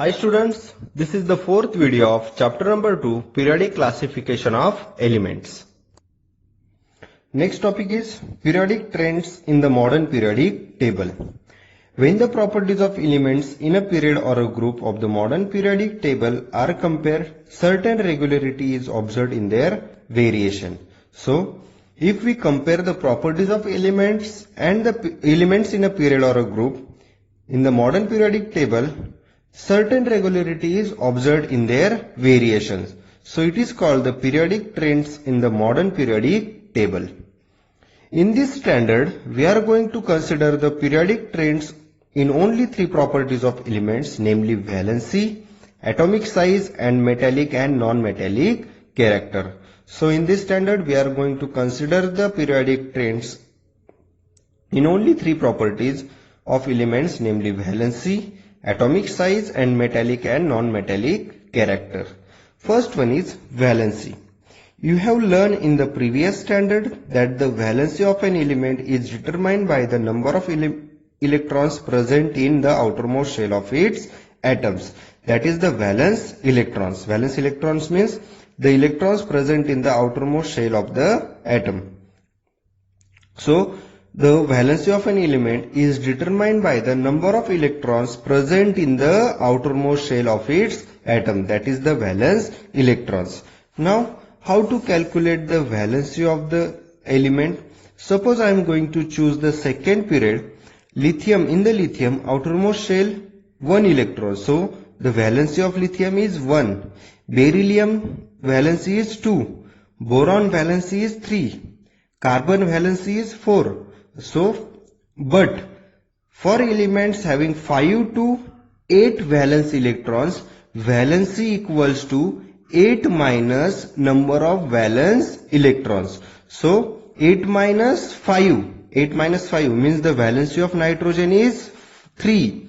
Hi students, this is the fourth video of chapter number 2, periodic classification of elements. Next topic is periodic trends in the modern periodic table. When the properties of elements in a period or a group of the modern periodic table are compared, certain regularity is observed in their variation. So, if we compare the properties of elements and the elements in a period or a group in the modern periodic table, certain regularity is observed in their variations. So it is called the periodic trends in the modern periodic table. In this standard, we are going to consider the periodic trends in only three properties of elements, namely valency, atomic size, and metallic and non-metallic character. So in this standard, we are going to consider the periodic trends in only three properties of elements, namely valency, atomic size, and metallic and non-metallic character. First one is valency. You have learned in the previous standard that the valency of an element is determined by the number of electrons present in the outermost shell of its atoms. That is the valence electrons. Valence electrons means the electrons present in the outermost shell of the atom. So, the valency of an element is determined by the number of electrons present in the outermost shell of its atom. That is the valence electrons. Now, how to calculate the valency of the element? Suppose I am going to choose the second period. Lithium, in the lithium outermost shell, 1 electron. So, the valency of lithium is 1. Beryllium valency is 2. Boron valency is 3. Carbon valency is 4. So, but for elements having 5 to 8 valence electrons, valency equals to 8 minus number of valence electrons. So, 8 minus 5 means the valency of nitrogen is 3.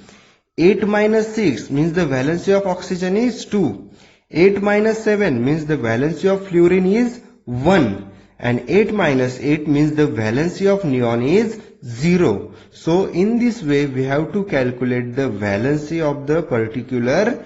8 minus 6 means the valency of oxygen is 2. 8 minus 7 means the valency of fluorine is 1. And 8 minus 8 means the valency of neon is 0. So in this way we have to calculate the valency of the particular.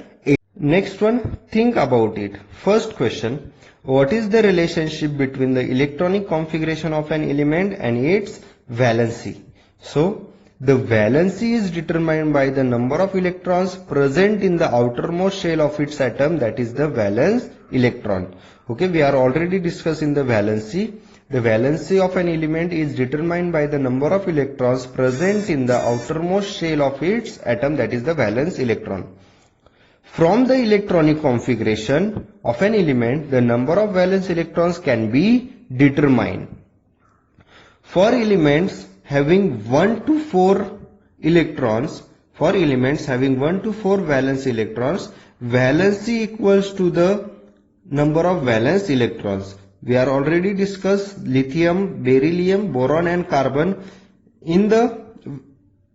Next one, think about it. First question, what is the relationship between the electronic configuration of an element and its valency? So the valency is determined by the number of electrons present in the outermost shell of its atom, that is the valence electron. Okay, we are already discussing the valency. The valency of an element is determined by the number of electrons present in the outermost shell of its atom, that is the valence electron. From the electronic configuration of an element, the number of valence electrons can be determined. For elements having 1 to 4 electrons, valence electrons, valency equals to the number of valence electrons. We are already discussed lithium, beryllium, boron and carbon. In the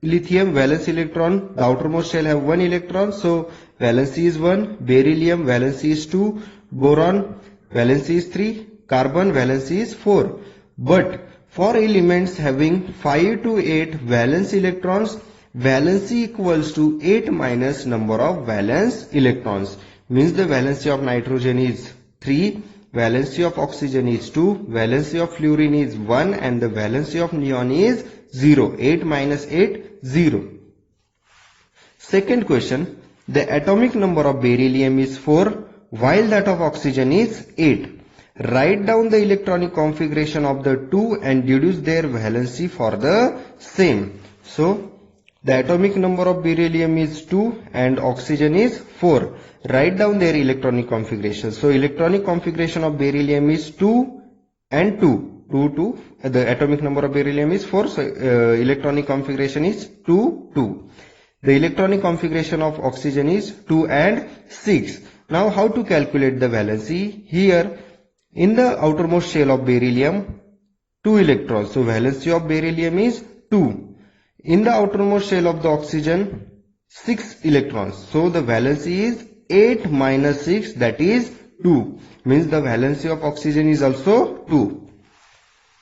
lithium valence electron, the outermost shell have 1 electron, so valency is 1, beryllium valency is 2, boron valency is 3, carbon valency is 4. But for elements having 5 to 8 valence electrons, valency equals to 8 minus number of valence electrons. Means the valency of nitrogen is 3, valency of oxygen is 2, valency of fluorine is 1 and the valency of neon is 0. 8 minus 8, 0. Second question, the atomic number of beryllium is 4 while that of oxygen is 8. Write down the electronic configuration of the two and deduce their valency for the same. So, the atomic number of beryllium is 2 and oxygen is 4. Write down their electronic configuration. So, electronic configuration of beryllium is 2 and 2. 2. The atomic number of beryllium is 4. So, electronic configuration is 2, 2. The electronic configuration of oxygen is 2 and 6. Now, how to calculate the valency? Here, in the outermost shell of beryllium, 2 electrons. So, valency of beryllium is 2. In the outermost shell of the oxygen, 6 electrons. So, the valency is 8 minus 6, that is 2. Means the valency of oxygen is also 2.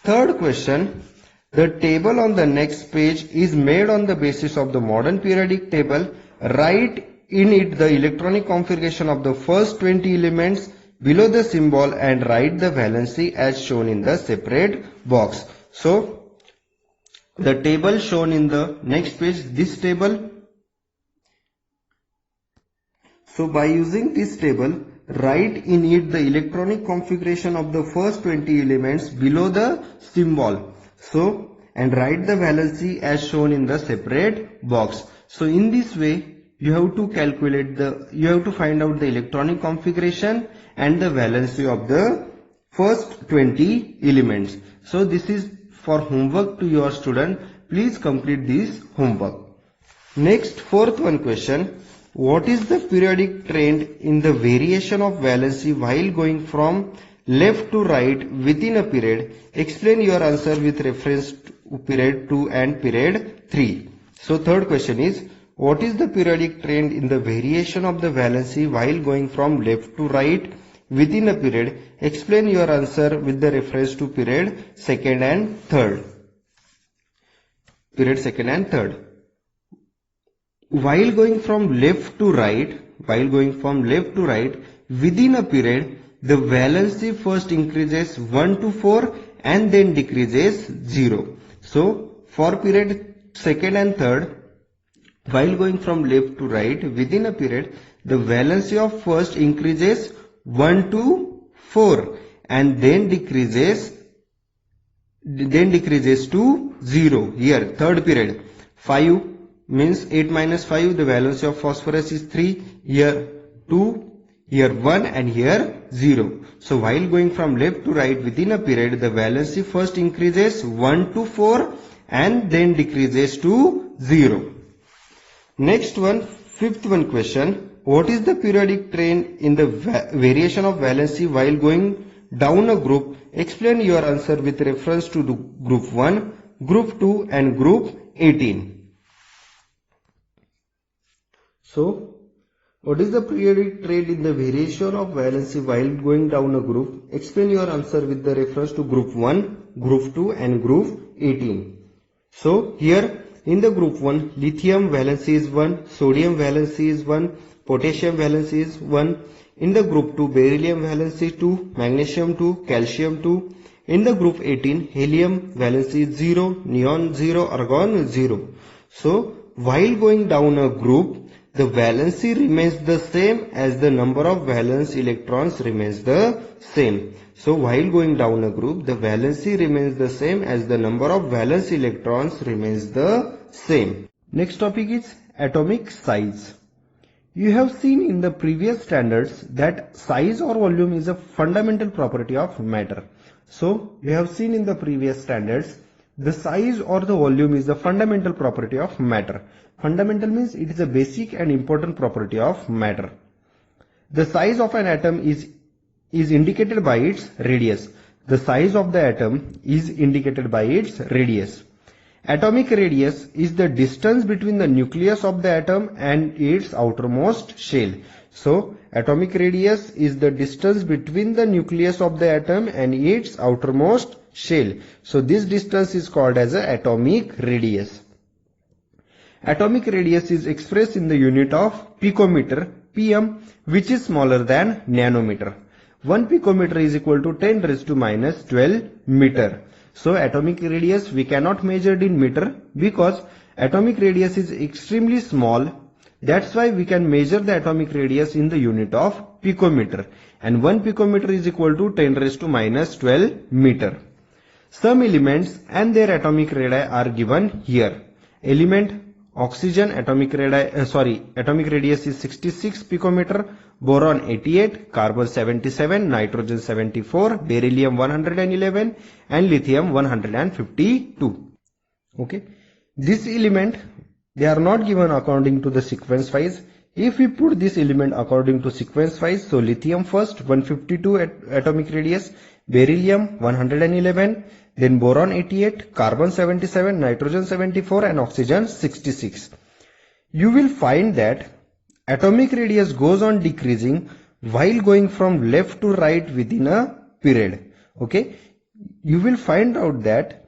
Third question, the table on the next page is made on the basis of the modern periodic table. Write in it the electronic configuration of the first 20 elements below the symbol and write the valency as shown in the separate box. So the table shown in the next page, this table. So by using this table, write in it the electronic configuration of the first 20 elements below the symbol. So and write the valency as shown in the separate box. So in this way you have to find out the electronic configuration and the valency of the first 20 elements. So this is for homework to your student. Please complete this homework. Next, fourth one question. What is the periodic trend in the variation of valency while going from left to right within a period? Explain your answer with reference to period 2 and period 3. So third question is, what is the periodic trend in the variation of the valency while going from left to right within a period? Explain your answer with the reference to period second and third. Period second and third. While going from left to right within a period, the valency first increases 1 to 4 and then decreases 0. So for period second and third, while going from left to right within a period, the valency of first increases 1 to 4 and then decreases to 0. Here third period, 5 means 8 minus 5, the valency of phosphorus is 3, here 2, here 1 and here 0. So while going from left to right within a period, the valency first increases 1 to 4 and then decreases to 0. Next one, fifth one question. What is the periodic trend in the variation of valency while going down a group? Explain your answer with reference to the group 1, group 2 and group 18. So, what is the periodic trend in the variation of valency while going down a group? Explain your answer with the reference to group 1, group 2 and group 18. So, here in the group 1, lithium valency is 1, sodium valency is 1, potassium valency is 1. In the group 2, beryllium valency 2, magnesium 2, calcium 2. In the group 18, helium valency is 0, neon 0, argon 0. So, while going down a group, the valency remains the same as the number of valence electrons remains the same. So while going down a group, the valency remains the same as the number of valence electrons remains the same. Next topic is atomic size. You have seen in the previous standards that size or volume is a fundamental property of matter. So you have seen in the previous standards the size or the volume is the fundamental property of matter. Fundamental means it is a basic and important property of matter. The size of an atom is indicated by its radius. The size of the atom is indicated by its radius. Atomic radius is the distance between the nucleus of the atom and its outermost shell. So, atomic radius is the distance between the nucleus of the atom and its outermost shell. So, this distance is called as an atomic radius. Atomic radius is expressed in the unit of picometer, pm, which is smaller than nanometer. 1 picometer is equal to 10 raised to minus 12 meter. So atomic radius we cannot measure it in meter because atomic radius is extremely small. That's why we can measure the atomic radius in the unit of picometer. And 1 picometer is equal to 10 raised to minus 12 meter. Some elements and their atomic radii are given here. Element oxygen atomic radius is 66 picometer, boron 88, carbon 77, nitrogen 74, beryllium 111 and lithium 152. Okay, this element they are not given according to the sequence wise. If we put this element according to sequence wise, so lithium first 152 atomic radius, beryllium 111, then boron 88, carbon 77, nitrogen 74 and oxygen 66. You will find that atomic radius goes on decreasing while going from left to right within a period. Okay, you will find out that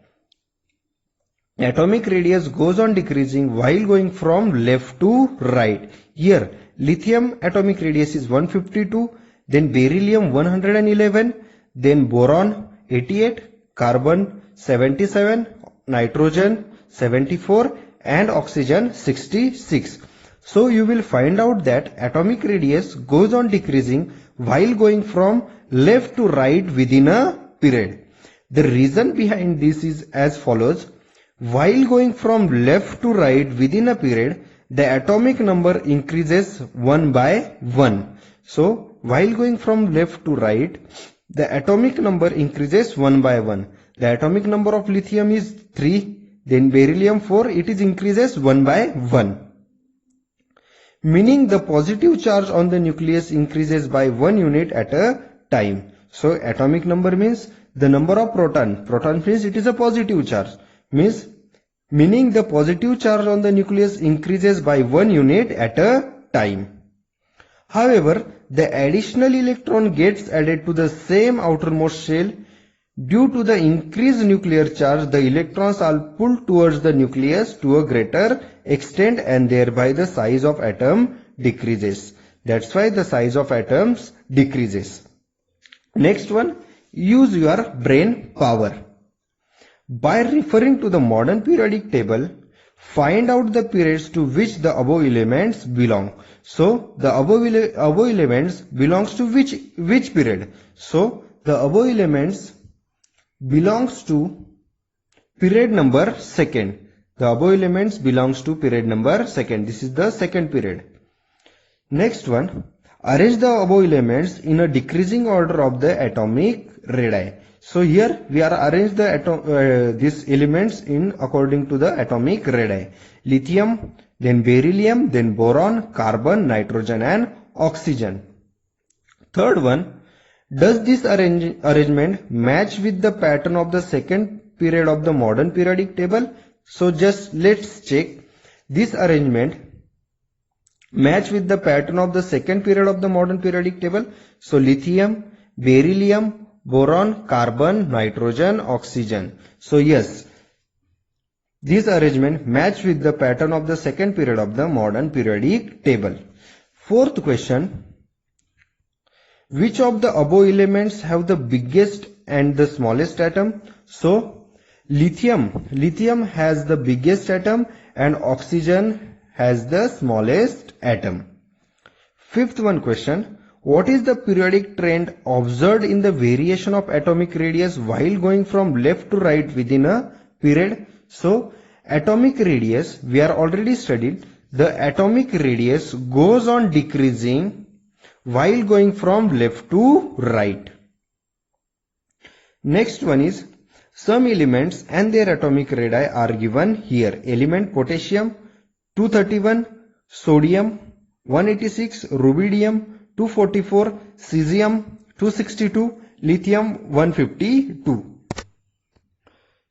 atomic radius goes on decreasing while going from left to right. Here lithium atomic radius is 152, then beryllium 111, then boron 88, carbon 77, nitrogen 74 and oxygen 66. So you will find out that atomic radius goes on decreasing while going from left to right within a period. The reason behind this is as follows. While going from left to right within a period, the atomic number increases one by one. So while going from left to right, the atomic number increases one by one. The atomic number of lithium is 3, then beryllium 4, it is increases one by one. Meaning the positive charge on the nucleus increases by 1 unit at a time. So atomic number means the number of proton. Proton means it is a positive charge. Meaning the positive charge on the nucleus increases by 1 unit at a time. However, the additional electron gets added to the same outermost shell. Due to the increased nuclear charge, the electrons are pulled towards the nucleus to a greater extent and thereby the size of atom decreases. That's why the size of atoms decreases. Next one, use your brain power. By referring to the modern periodic table, find out the periods to which the above elements belong. So the above elements belongs to which period? So the above elements belongs to period number second. The above elements belongs to period number second. This is the second period. Next one, arrange the above elements in a decreasing order of the atomic radii. So here we are arrange the these elements in according to the atomic radii. Lithium, then beryllium, then boron, carbon, nitrogen and oxygen. Third one, does this arrangement match with the pattern of the second period of the modern periodic table? So just let's check. This arrangement match with the pattern of the second period of the modern periodic table. So lithium, beryllium, boron, carbon, nitrogen, oxygen. So yes, this arrangement match with the pattern of the second period of the modern periodic table. Fourth question. Which of the above elements have the biggest and the smallest atom? So lithium has the biggest atom and oxygen has the smallest atom. Fifth one question. What is the periodic trend observed in the variation of atomic radius while going from left to right within a period? So atomic radius, we are already studied, the atomic radius goes on decreasing while going from left to right. Next one is, some elements and their atomic radii are given here. Element potassium 231, sodium 186, rubidium 244, cesium 262, lithium 152.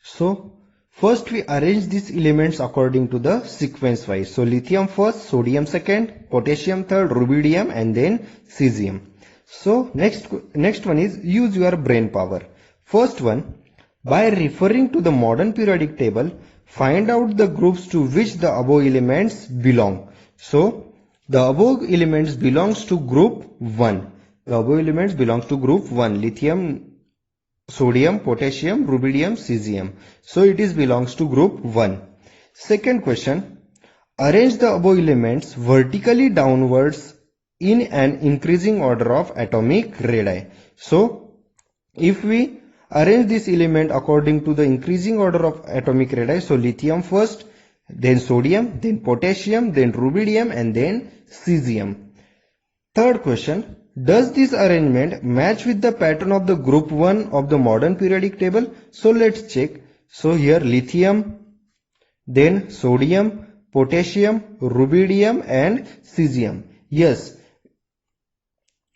So first we arrange these elements according to the sequence wise. So lithium first, sodium second, potassium third, rubidium and then cesium. So next one is use your brain power. First one, by referring to the modern periodic table, find out the groups to which the above elements belong. So the above elements belongs to group 1. The above elements belongs to group 1. Lithium, sodium, potassium, rubidium, cesium. So it is belongs to group 1. Second question, arrange the above elements vertically downwards in an increasing order of atomic radii. So if we arrange this element according to the increasing order of atomic radii, so lithium first, then sodium, then potassium, then rubidium and then cesium. Third question, does this arrangement match with the pattern of the group 1 of the modern periodic table? So let's check. So here lithium, then sodium, potassium, rubidium and cesium. Yes,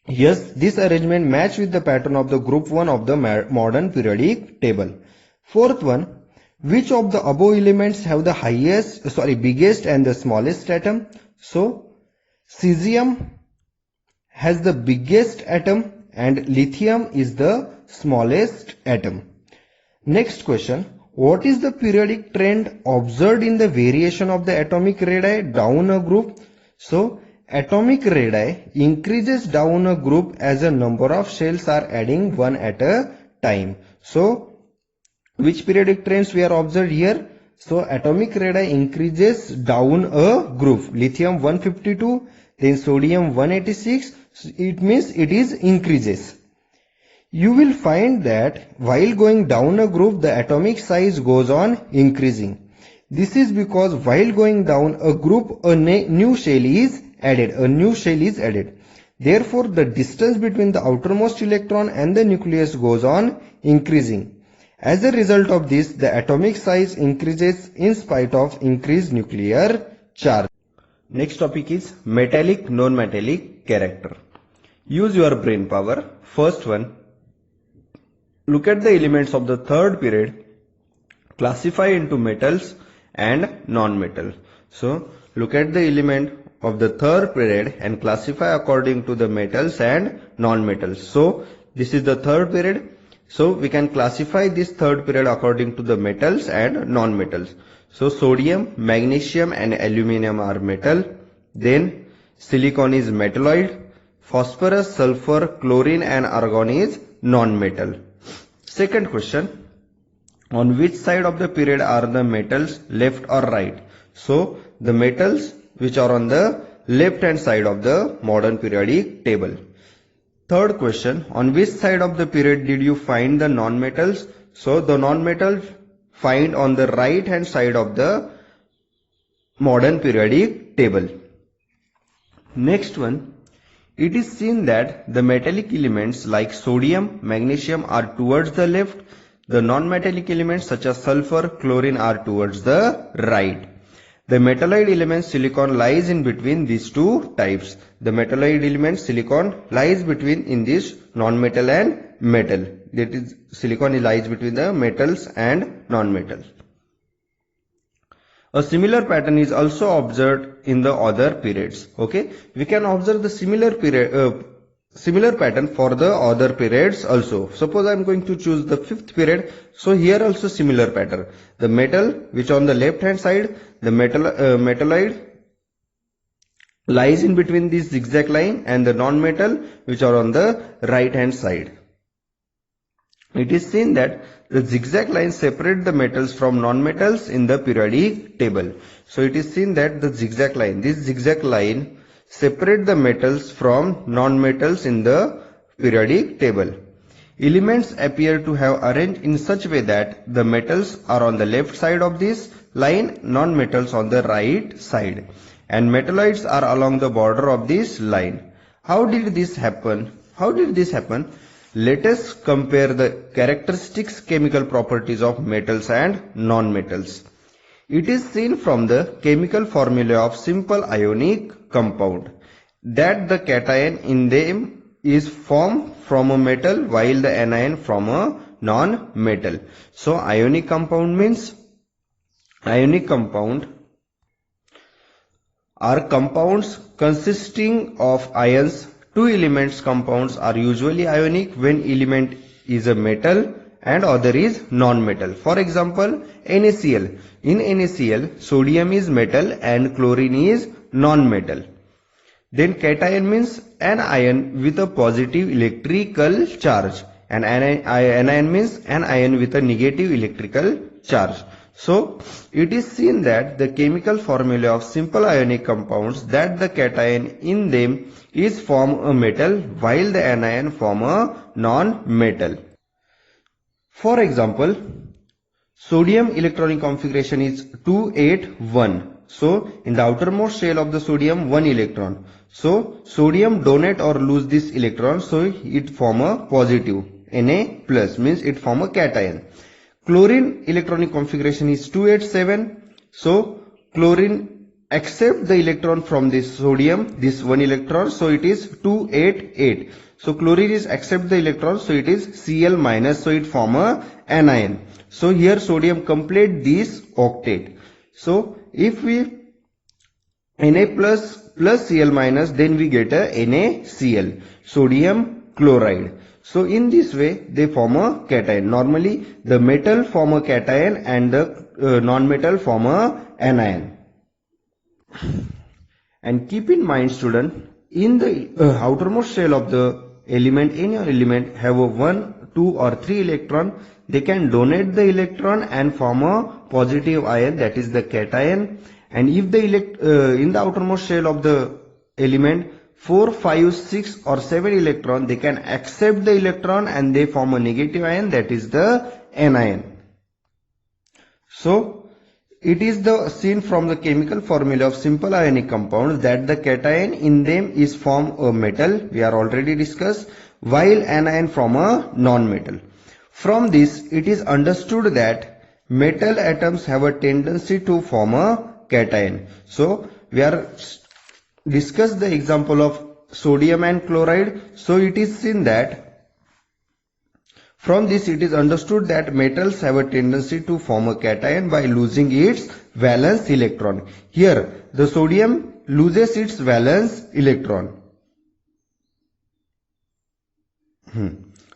this arrangement match with the pattern of the group 1 of the modern periodic table. Fourth one, which of the above elements have the biggest and the smallest atom? So cesium has the biggest atom and lithium is the smallest atom. Next question, what is the periodic trend observed in the variation of the atomic radii down a group? So atomic radii increases down a group as a number of shells are adding one at a time. So, which periodic trends we are observed here? So, atomic radii increases down a group. Lithium 152, then sodium 186. So it means it is increases. You will find that while going down a group, the atomic size goes on increasing. This is because while going down a group, a new shell is added. Therefore, the distance between the outermost electron and the nucleus goes on increasing. As a result of this, the atomic size increases in spite of increased nuclear charge. Next topic is metallic, non-metallic character. Use your brain power. First one, look at the elements of the third period, classify into metals and non-metal. So, look at the element of the third period and classify according to the metals and non-metals. So, this is the third period. So, we can classify this third period according to the metals and non-metals. So, sodium, magnesium and aluminum are metal. Then, silicon is metalloid. Phosphorus, sulfur, chlorine and argon is non-metal. Second question, on which side of the period are the metals, left or right? So, the metals which are on the left hand side of the modern periodic table. Third question, on which side of the period did you find the non-metals? So, the non-metals find on the right hand side of the modern periodic table. Next one, it is seen that the metallic elements like sodium, magnesium are towards the left. The non-metallic elements such as sulfur, chlorine are towards the right. The metalloid element silicon lies in between these two types. The metalloid element silicon lies between in this non-metal and metal. That is, silicon lies between the metals and non-metals. A similar pattern is also observed in the other periods. Okay, we can observe the similar pattern for the other periods also. Suppose I am going to choose the fifth period. So here also similar pattern. The metal which on the left hand side, the metalloid lies in between this zigzag line, and the non-metal which are on the right hand side. It is seen that the zigzag lines separate the metals from non-metals in the periodic table. So it is seen that the zigzag line, this zigzag line separate the metals from non-metals in the periodic table. Elements appear to have arranged in such a way that the metals are on the left side of this line, non-metals on the right side, and metalloids are along the border of this line. How did this happen? Let us compare the characteristics, chemical properties of metals and non-metals. It is seen from the chemical formula of simple ionic compound that the cation in them is formed from a metal while the anion from a non-metal. So, ionic compound means are compounds consisting of ions. Two elements compounds are usually ionic when element is a metal and other is non-metal. For example, NaCl. In NaCl, sodium is metal and chlorine is non-metal. Then cation means an ion with a positive electrical charge, and anion means an ion with a negative electrical charge. So, it is seen that the chemical formula of simple ionic compounds that the cation in them is form a metal while the anion form a non-metal. For example, sodium electronic configuration is 281. So, in the outermost shell of the sodium, 1 electron. So, sodium donate or lose this electron, so it form a positive. Na plus means it form a cation. Chlorine electronic configuration is 287. So, chlorine accept the electron from this sodium, this 1 electron, so it is 288. So, chlorine is accept the electron, so it is Cl minus, so it form a anion. So, here sodium complete this octet. So, if we Na plus Cl minus, then we get a NaCl, sodium chloride. So, in this way, they form a cation. Normally, the metal form a cation and the non-metal form a anion. And keep in mind student, in the outermost shell of the element, any element have a 1, 2 or 3 electron, they can donate the electron and form a positive ion, that is the cation. And if the in the outermost shell of the element 4, 5, 6 or 7 electron, they can accept the electron and they form a negative ion, that is the anion. So it is the seen from the chemical formula of simple ionic compounds that the cation in them is form a metal, we are already discussed, while anion from a non-metal. From this it is understood that metal atoms have a tendency to form a cation. So we are discuss the example of sodium and chloride. So it is seen that from this it is understood that metals have a tendency to form a cation by losing its valence electron. Here the sodium loses its valence electron.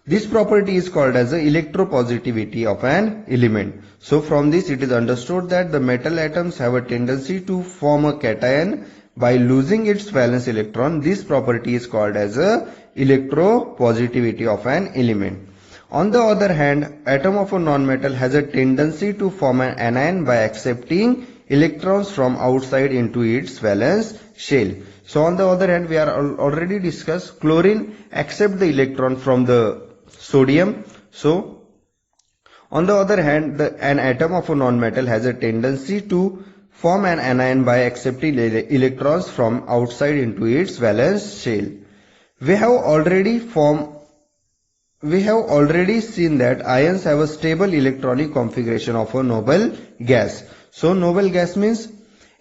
This property is called as the electropositivity of an element. So from this it is understood that the metal atoms have a tendency to form a cation by losing its valence electron. This property is called as a electropositivity of an element. On the other hand, atom of a non-metal has a tendency to form an anion by accepting electrons from outside into its valence shell. So on the other hand, we are already discussed chlorine accept the electron from the sodium. So on the other hand, an atom of a non-metal has a tendency to form an anion by accepting electrons from outside into its valence shell. We have already seen that ions have a stable electronic configuration of a noble gas. So noble gas means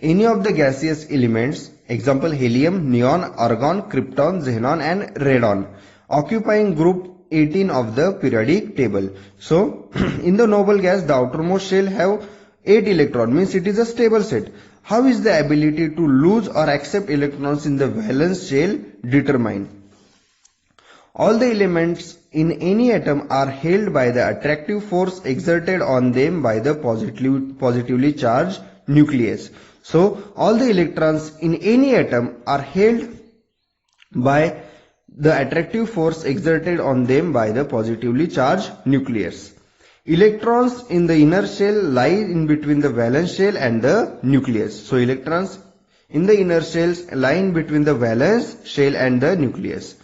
any of the gaseous elements, example helium, neon, argon, krypton, xenon and radon, occupying group 18 of the periodic table. So in the noble gas, the outermost shell have 8 electrons, means it is a stable set. How is the ability to lose or accept electrons in the valence shell determined? All the elements in any atom are held by the attractive force exerted on them by the positively charged nucleus. So all the electrons in any atom are held by the attractive force exerted on them by the positively charged nucleus. Electrons in the inner shell lie in between the valence shell and the nucleus. So electrons in the inner shells lie in between the valence shell and the nucleus.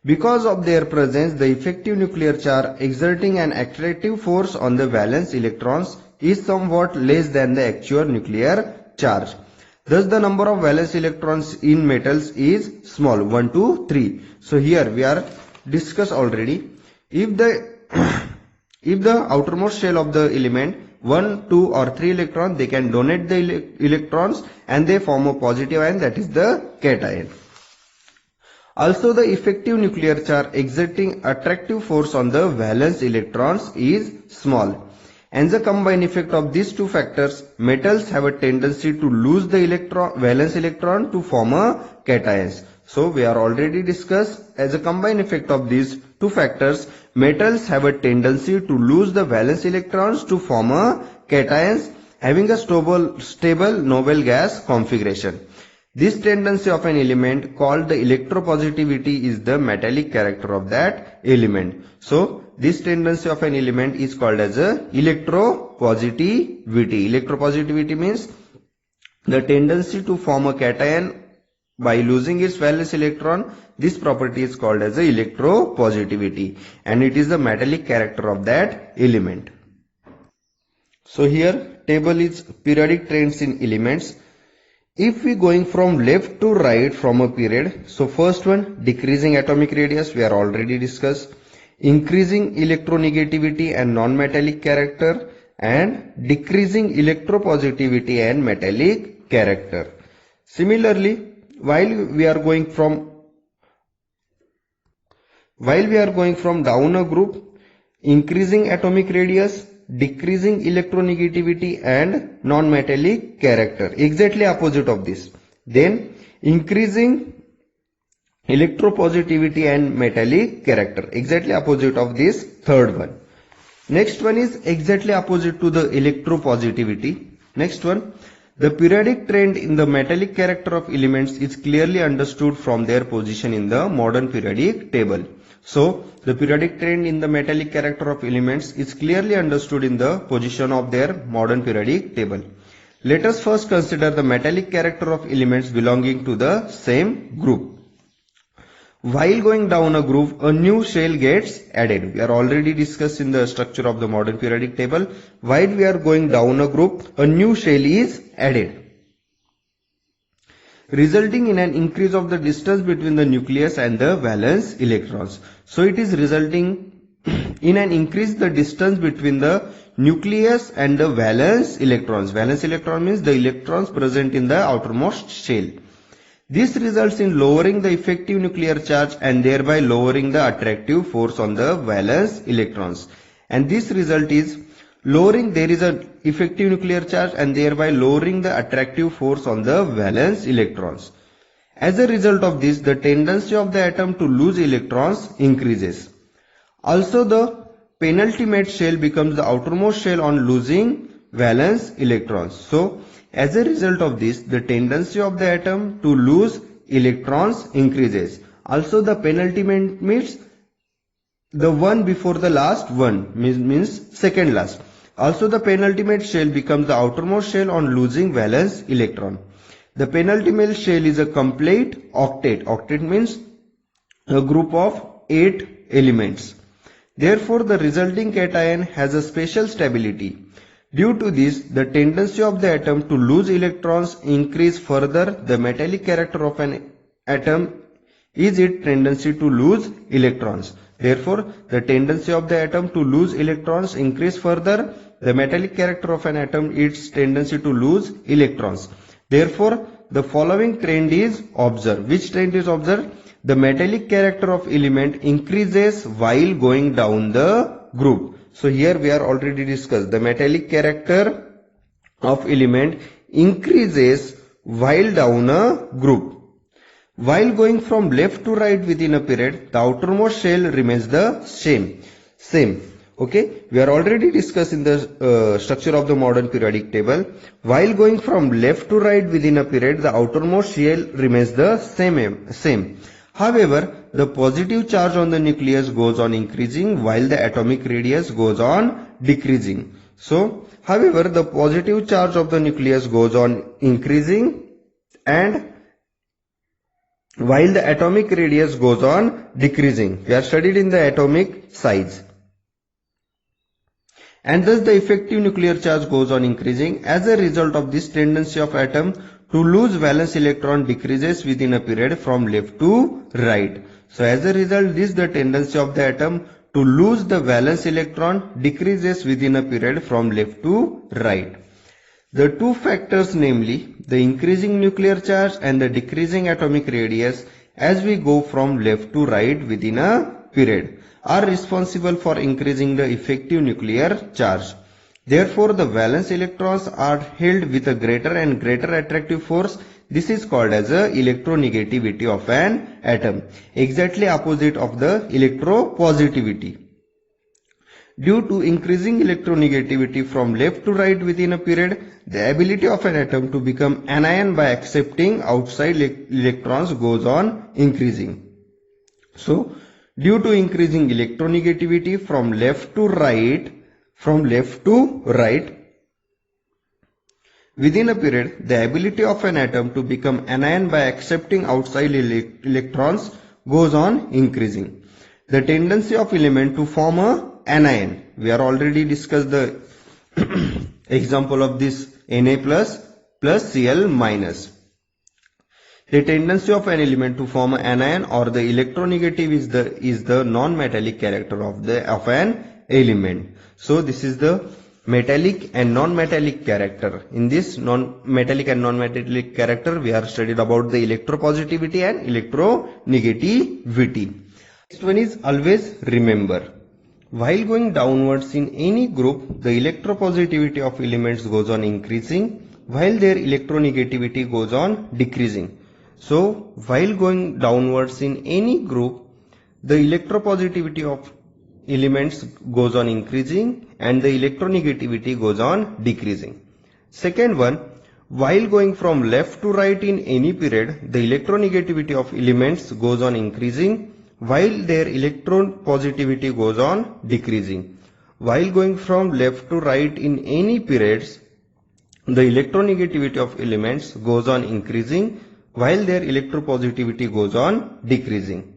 Because of their presence, the effective nuclear charge exerting an attractive force on the valence electrons is somewhat less than the actual nuclear charge. Thus the number of valence electrons in metals is small, 1 to 3. So here we are discussed already. If the outermost shell of the element 1, 2 or 3 electrons, they can donate the electrons and they form a positive ion, that is the cation. Also the effective nuclear charge exerting attractive force on the valence electrons is small. And the combined effect of these two factors, metals have a tendency to lose the valence electron to form a cations. So we are already discussed, as a combined effect of these two factors, metals have a tendency to lose the valence electrons to form a cations having a stable noble gas configuration. This tendency of an element called the electropositivity is the metallic character of that element. So this tendency of an element is called as a electropositivity. Electropositivity means the tendency to form a cation by losing its valence electron. This property is called as the electropositivity and it is the metallic character of that element. So here table is periodic trends in elements. If we going from left to right from a period, so first one, decreasing atomic radius, we are already discussed, increasing electronegativity and non-metallic character, and decreasing electropositivity and metallic character. Similarly, while we are going from down a group, increasing atomic radius, decreasing electronegativity and non-metallic character, exactly opposite of this. Then increasing electropositivity and metallic character, exactly opposite of this third one. Next one is exactly opposite to the electropositivity. Next one, The periodic trend in the metallic character of elements is clearly understood from their position in the modern periodic table. So, the periodic trend in the metallic character of elements is clearly understood in the position of their modern periodic table. Let us first consider the metallic character of elements belonging to the same group. While going down a group, a new shell gets added. We are already discussed in the structure of the modern periodic table. While we are going down a group, a new shell is added, resulting in an increase of the distance between the nucleus and the valence electrons. So it is resulting in an increase the distance between the nucleus and the valence electrons. Valence electron means the electrons present in the outermost shell. This results in lowering the effective nuclear charge and thereby lowering the attractive force on the valence electrons. And this result is lowering, there is an effective nuclear charge and thereby lowering the attractive force on the valence electrons. As a result of this, the tendency of the atom to lose electrons increases. Also, the penultimate shell becomes the outermost shell on losing valence electrons. So, as a result of this, the tendency of the atom to lose electrons increases. Also, the penultimate means the one before the last one, means second last. Also, the penultimate shell becomes the outermost shell on losing valence electron. The penultimate shell is a complete octet. Octet means a group of 8 elements. Therefore, the resulting cation has a special stability. Due to this, the tendency of the atom to lose electrons increase further. The metallic character of an atom is its tendency to lose electrons. Therefore, the tendency of the atom to lose electrons increase further. The metallic character of an atom is its tendency to lose electrons. Therefore, the following trend is observed. Which trend is observed? The metallic character of element increases while going down the group. So here we are already discussed. The metallic character of element increases while down a group. While going from left to right within a period, the outermost shell remains the same. Okay, we are already discussed in the structure of the modern periodic table. While going from left to right within a period, the outermost shell remains the same. However, the positive charge on the nucleus goes on increasing while the atomic radius goes on decreasing. So, however, the positive charge of the nucleus goes on increasing and while the atomic radius goes on decreasing. We are studied in the atomic size. And thus the effective nuclear charge goes on increasing. As a result of this tendency of atom to lose valence electron decreases within a period from left to right. So as a result, the tendency of the atom to lose the valence electron decreases within a period from left to right. The two factors, namely the increasing nuclear charge and the decreasing atomic radius as we go from left to right within a period, are responsible for increasing the effective nuclear charge. Therefore, the valence electrons are held with a greater and greater attractive force. This is called as the electronegativity of an atom, exactly opposite of the electropositivity. Due to increasing electronegativity from left to right within a period, the ability of an atom to become anion by accepting outside electrons goes on increasing. So, due to increasing electronegativity from left to right within a period, the ability of an atom to become anion by accepting outside electrons goes on increasing. The tendency of element to form a anion. We are already discussed the example of this Na plus Cl minus. The tendency of an element to form an anion or the electronegative is the non-metallic character of an element. So this is the metallic and non-metallic character. In this non-metallic and non-metallic character, we are studied about the electropositivity and electronegativity. Next one is always remember. While going downwards in any group, the electropositivity of elements goes on increasing while their electronegativity goes on decreasing. So, while going downwards in any group, the electropositivity of elements goes on increasing and the electronegativity goes on decreasing. Second one, while going from left to right in any period, the electronegativity of elements goes on increasing while their electropositivity goes on decreasing. While going from left to right in any periods, the electronegativity of elements goes on increasing while their electropositivity goes on decreasing.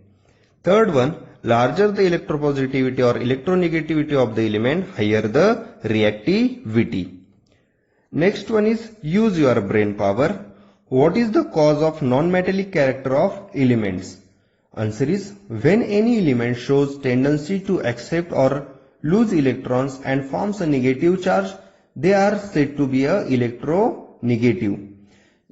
Third one, larger the electropositivity or electronegativity of the element, higher the reactivity. Next one is use your brain power. What is the cause of non-metallic character of elements? Answer is when any element shows tendency to accept or lose electrons and forms a negative charge, they are said to be a electronegative.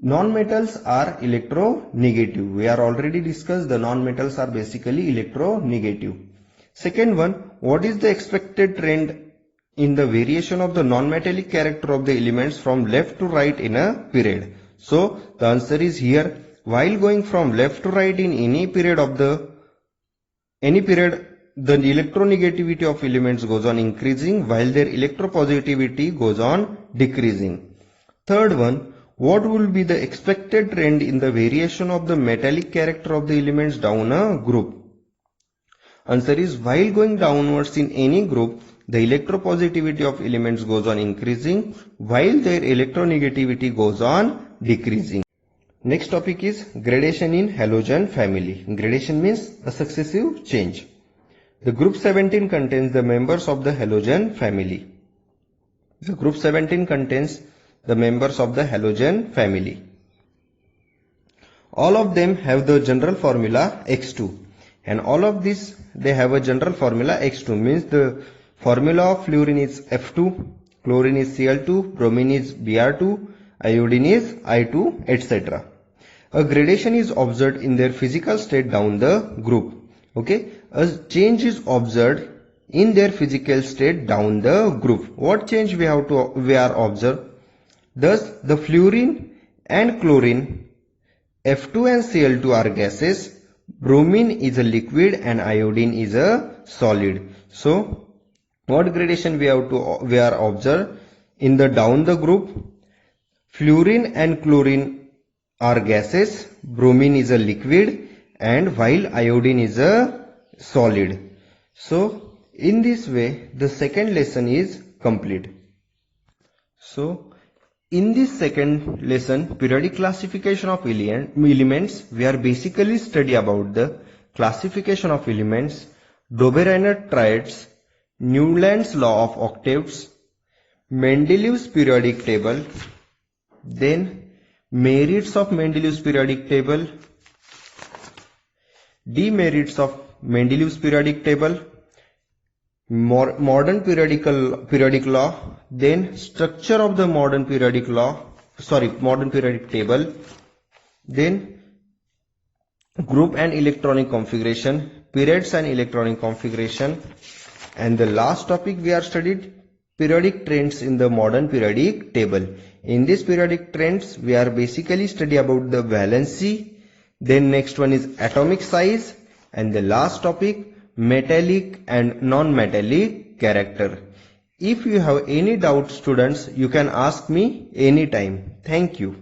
Non-metals are electronegative. We are already discussed the non-metals are basically electronegative. Second one, what is the expected trend in the variation of the non-metallic character of the elements from left to right in a period? So the answer is here, while going from left to right in any period, the electronegativity of elements goes on increasing while their electropositivity goes on decreasing. Third one, what will be the expected trend in the variation of the metallic character of the elements down a group? Answer is while going downwards in any group, the electropositivity of elements goes on increasing while their electronegativity goes on decreasing. Next topic is gradation in halogen family. Gradation means a successive change. The group 17 contains the members of the halogen family. The group 17 contains the members of the halogen family. All of them have the general formula X2, and all of these they have a general formula X2, means the formula of fluorine is F2, chlorine is Cl2, bromine is Br2, iodine is I2, etc. A gradation is observed in their physical state down the group. Okay, a change is observed in their physical state down the group. What change we are observed? Thus, the fluorine and chlorine, F2 and Cl2 are gases, bromine is a liquid and iodine is a solid. So, what gradation we are observed in the down the group? Fluorine and chlorine are gases, bromine is a liquid, and while iodine is a solid. So, in this way, the second lesson is complete. So, in this second lesson, periodic classification of elements, we are basically study about the classification of elements, Dobereiner triads, Newland's law of octaves, Mendeleev's periodic table, then merits of Mendeleev's periodic table, demerits of Mendeleev's periodic table, modern periodic law, then structure of the modern periodic table, then group and electronic configuration, periods and electronic configuration, and the last topic we are studied periodic trends in the modern periodic table. In this periodic trends, we are basically study about the valency, then next one is atomic size, and the last topic metallic and non-metallic character. If you have any doubt, students, you can ask me anytime. Thank you.